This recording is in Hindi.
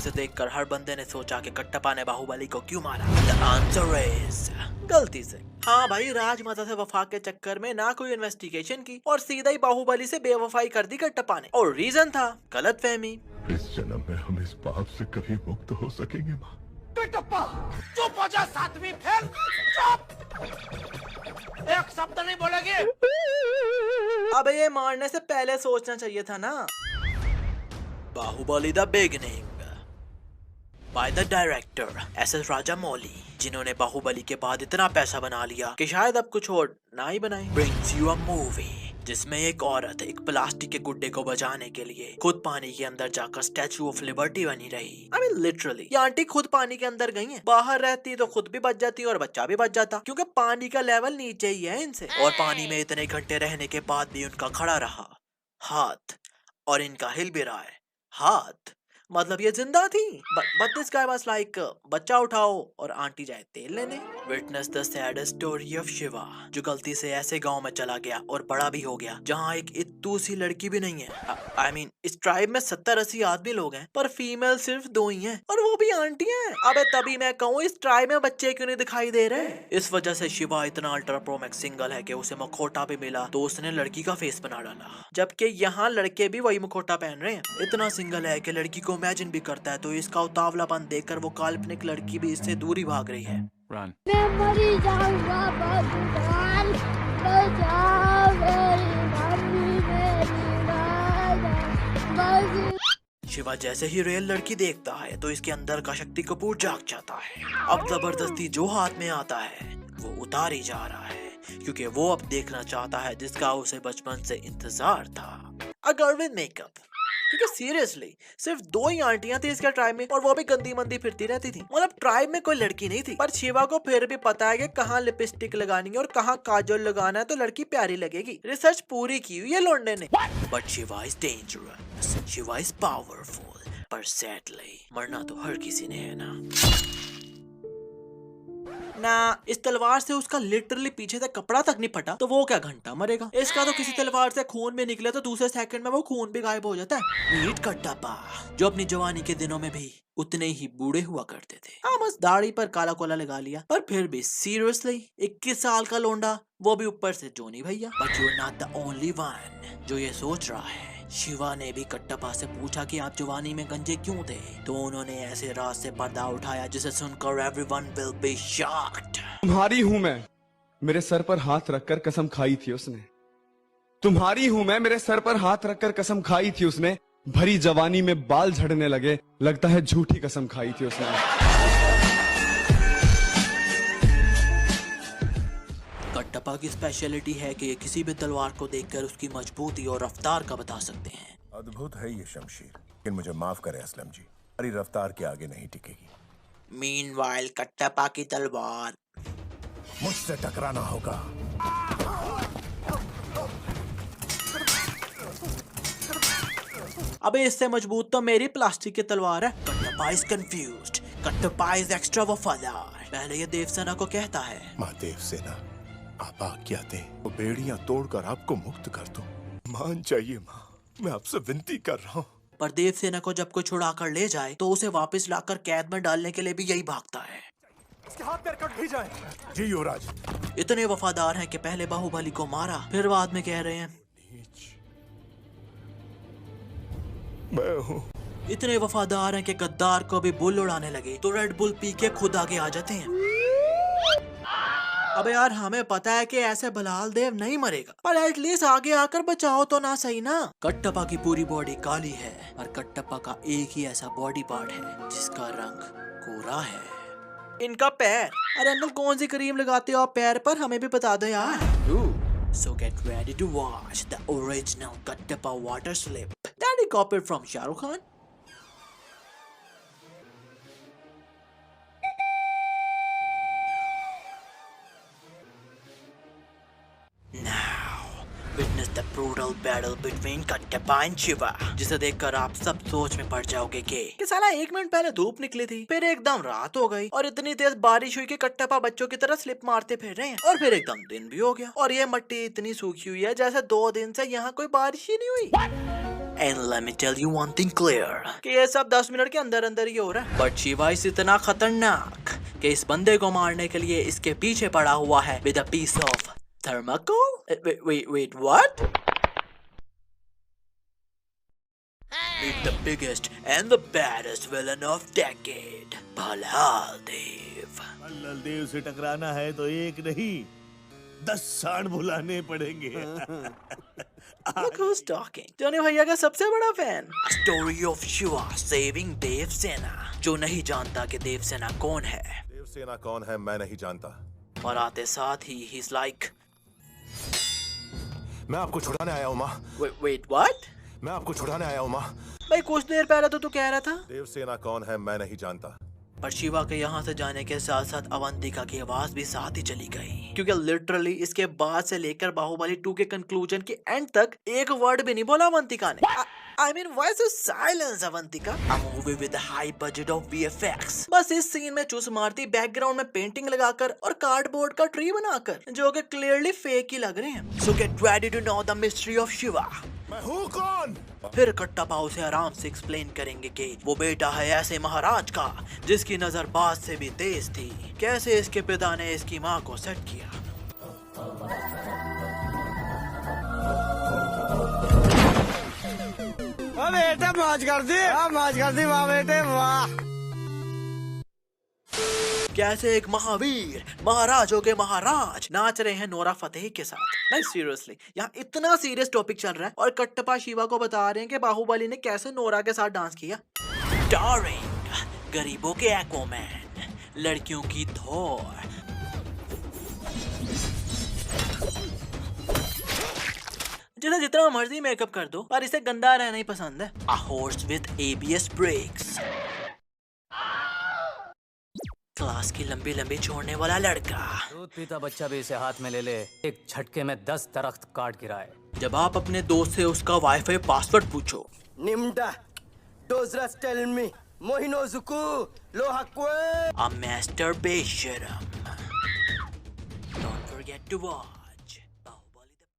जिसे देखकर हर बंदे ने सोचा कि कट्टप्पा ने बाहुबली को क्यों मारा। The answer is गलती से। हाँ भाई, राजमाता से वफा के चक्कर में ना कोई इन्वेस्टिगेशन की और सीधा ही बाहुबली से बेवफाई कर दी कट्टप्पा ने, और रीजन था गलतफहमी। इस जन्म में हम इस पाप से कभी मुक्त हो सकेंगे माँ? कट्टप्पा चुप हो जा, सातवीं फेल चुप, एक शब्द नहीं बोलेगी। अबे ये मारने से पहले सोचना चाहिए था ना। Baahubali the beginning by the director S S. Rajamouli, जिन्होंने बाहुबली के बाद इतना पैसा बना लिया कि शायद अब कुछ और ना ही बनाए। ब्रिंग्स यू अ मूवी जिसमें एक औरत एक प्लास्टिक के गुड्डे को बचाने के लिए खुद पानी के अंदर जाकर स्टैचू ऑफ लिबर्टी बनी रही। I mean लिटरली ये आंटी खुद पानी के अंदर गई है। बाहर रहती तो खुद भी बच जाती और बच्चा भी बच जाता, क्योंकि पानी का लेवल नीचे ही है इनसे। और पानी में इतने घंटे रहने के बाद भी उनका खड़ा रहा हाथ, और इनका हिल भी रहा है हाथ, मतलब ये जिंदा थी। But this guy was like बच्चा उठाओ और आंटी जाए तेल लेने। Witness the sad story of Shiva, जो गलती से ऐसे गांव में चला गया और बड़ा भी हो गया जहां एक इत्तू सी लड़की भी नहीं है। I mean, इस ट्राइब में 70-80 आदमी लोग हैं पर फीमेल सिर्फ 2 ही हैं, और वो भी आंटी हैं। अबे तभी मैं कहूँ इस ट्राइब में बच्चे क्यों नहीं दिखाई दे रहे। इस वजह से शिवा इतना अल्ट्रा प्रो मैक्स सिंगल है कि उसे मुखौटा भी मिला तो उसने लड़की का फेस बना डाला, जबकि यहाँ लड़के भी वही मुखौटा पहन रहे हैं। इतना सिंगल है कि लड़की को इमेजिन भी करता है, तो इसका उतावलापन देखकर वो काल्पनिक लड़की भी इससे दूरी भाग रही है। Run. मैं मरी जाऊंगा भगवान, बचाओ मेरी मम्मी, मेरी शिवा जैसे ही रियल लड़की देखता है तो इसके अंदर का शक्ति कपूर जाग जाता है। अब जबरदस्ती जो हाथ में आता है वो उतार ही जा रहा है, क्योंकि वो अब देखना चाहता है जिसका उसे बचपन से इंतजार था, अ गर्ल विद मेकअप। क्योंकि सीरियसली सिर्फ 2 ही आंटियां थी इसके ट्राइब में, और वो भी गंदी मंदी फिरती रहती थी। मतलब ट्राइब में कोई लड़की नहीं थी, पर शिवा को फिर भी पता है कि कहाँ लिपस्टिक लगानी है और कहाँ काजल लगाना है तो लड़की प्यारी लगेगी। रिसर्च पूरी की हुई है लौंडे ने। But Shiva is dangerous, Shiva is powerful, पर सैडली मरना तो हर किसी ने है ना। इस तलवार से उसका लिटरली पीछे तक कपड़ा तक नहीं फटा तो वो क्या घंटा मरेगा। इसका तो किसी तलवार से खून भी निकले तो दूसरे सेकंड में वो खून भी गायब हो जाता है। मीट कट्टप्पा, जो अपनी जवानी के दिनों में भी उतने ही बूढ़े हुआ करते थे। हाँ, बस दाढ़ी पर काला कोला लगा लिया, पर फिर भी सीरियसली 21 साल का लोंडा, वो भी ऊपर से जोनी भैया। But you are not the only one जो ये सोच रहा है। शिवा ने भी कट्टप्पा से पूछा कि आप जवानी में गंजे क्यों थे, तो उन्होंने ऐसे राज से पर्दा उठाया जिसे सुनकर एवरीवन विल बी शॉक्ड। तुम्हारी हूँ मैं, मेरे सर पर हाथ रखकर कसम खाई थी उसने। तुम्हारी हूँ मैं, मेरे सर पर हाथ रखकर कसम खाई थी उसने। भरी जवानी में बाल झड़ने लगे, लगता है झूठी कसम खाई थी उसने। कट्टप्पा की स्पेशलिटी है कि ये किसी भी तलवार को देखकर उसकी मजबूती और रफ्तार का बता सकते हैं। अद्भुत है ये शमशीर, लेकिन मुझे माफ करें असलम जी, हमारी रफ्तार के आगे नहीं टिकेगी। मीनवाइल कट्टप्पा की तलवार मुझसे टकराना होगा। अबे इससे मजबूत तो मेरी प्लास्टिक की तलवार है। कट्टप्पा इज कंफ्यूज्ड, कट्टप्पा इज एक्स्ट्रा वफादार। पहले ये देवसेना को कहता है, माँ देवसेना, आप आज्ञा दें वो बेड़ियां तोड़कर आपको मुक्त कर दूं। मान जाइए माँ, मैं आपसे विनती कर रहा हूँ। पर देवसेना को जब कोई छुड़ा कर ले जाए तो उसे वापस लाकर कैद में डालने के लिए भी यही भागता है। इसके हाथ पैर कट भी जाए। जी युवराज। इतने वफादार हैं कि पहले बाहुबली को मारा, फिर बाद में कह रहे हैं मैं हूँ। इतने वफादार हैं कि गद्दार को भी बुल उड़ाने लगे तो रेड बुल पी के खुद आगे आ जाते हैं। अबे यार, हमें पता है कि ऐसे बलाल देव नहीं मरेगा, पर एटलीस्ट आगे आकर बचाओ तो ना सही ना। कट्टप्पा की पूरी बॉडी काली है और कट्टप्पा का एक ही ऐसा बॉडी पार्ट है जिसका रंग गोरा है, इनका पैर। अरे अंकल, कौन सी क्रीम लगाते हो आप पैर पर, हमें भी बता दो यार। So get ready to watch the original Kattappa water slip that he copied from Shah Rukh Khan. Now, witness the brutal battle between Kattappa and Shiva, जिसे देखकर आप सब सोच में पड़ जाओगे कि साला 1 मिनट पहले धूप निकली थी, फिर एकदम रात हो गई और इतनी तेज बारिश हुई कि कट्टप्पा बच्चों की तरह स्लिप मारते फिर रहे हैं, और फिर एकदम दिन भी हो गया और ये मट्टी इतनी सूखी हुई है जैसे 2 दिन से यहाँ कोई बारिश ही नहीं हुई। And let me tell you one thing clear कि ये सब 10 मिनट के अंदर अंदर ही हो रहा है। But शिवा इस इतना खतरनाक कि इस बंदे को मारने के लिए इसके पीछे पड़ा हुआ है with a piece of thermocol? Wait, what? Meet the biggest and the baddest villain of decade, Balhaldev. बल्लदेव से टकराना है तो एक नहीं 10 सांड बुलाने पड़ेंगे। Look who's talking. जोनी भैया का सबसे बड़ा fan. A story of Shiva saving Devsena. जो नहीं जानता कि देवसेना कौन है। देवसेना कौन है मैं नहीं जानता। और आते साथ ही he's like, मैं आपको छुड़ाने आया हूँ माँ। wait, what? मैं आपको छुड़ाने आया हूँ माँ। भाई कुछ देर पहले तो तू कह रहा था। देवसेना कौन है मैं नहीं जानता। पर शिवा के यहाँ से जाने के साथ साथ अवंतिका की आवाज भी साथ ही चली गई, क्योंकि लिटरली इसके बाद से लेकर बाहुबली 2 के कंक्लूजन के एंड तक एक वर्ड भी नहीं बोला अवंतिका ने। I mean, why so silence, Avantika? A movie with a high budget of VFX. बस इस सीन में चूस मारती बैकग्राउंड में पेंटिंग लगाकर और कार्डबोर्ड का ट्री बनाकर, जो कि क्लियरली फेक ही लग रहे हैं। So get ready to know the mystery of Shiva. मैं हूँ कौन? फिर कट्टापा उसे आराम से एक्सप्लेन करेंगे कि वो बेटा है ऐसे महाराज का जिसकी नजर बाज से भी तेज थी, कैसे इसके पिता ने इसकी माँ को सेट किया। बेटे मौज कर दी वाह बेटे वाह। कैसे एक महावीर महाराजों के महाराज नाच रहे हैं नोरा फतेही के साथ। नहीं सीरियसली, यहाँ इतना सीरियस टॉपिक चल रहा है और कट्टपा शिवा को बता रहे हैं कि बाहुबली ने कैसे नोरा के साथ डांस किया। स्टारिंग गरीबों के एक्वामैन, लड़कियों की थोर। जिसे जितना मर्जी मेकअप कर दो पर इसे गंदा रहना ही पसंद है। A horse with ABS brakes। Class की लंबी लंबी छोड़ने वाला लड़का। दूध पीता बच्चा भी इसे हाथ में ले ले, एक झटके में 10 दरख्त काट गिराए। जब आप अपने दोस्त से उसका वाईफाई पासवर्ड पूछो। निम्डा डोजरस टेल मी मोहिनोजुकु लोहाक्वे। A master बेशरम। Don't forget to watch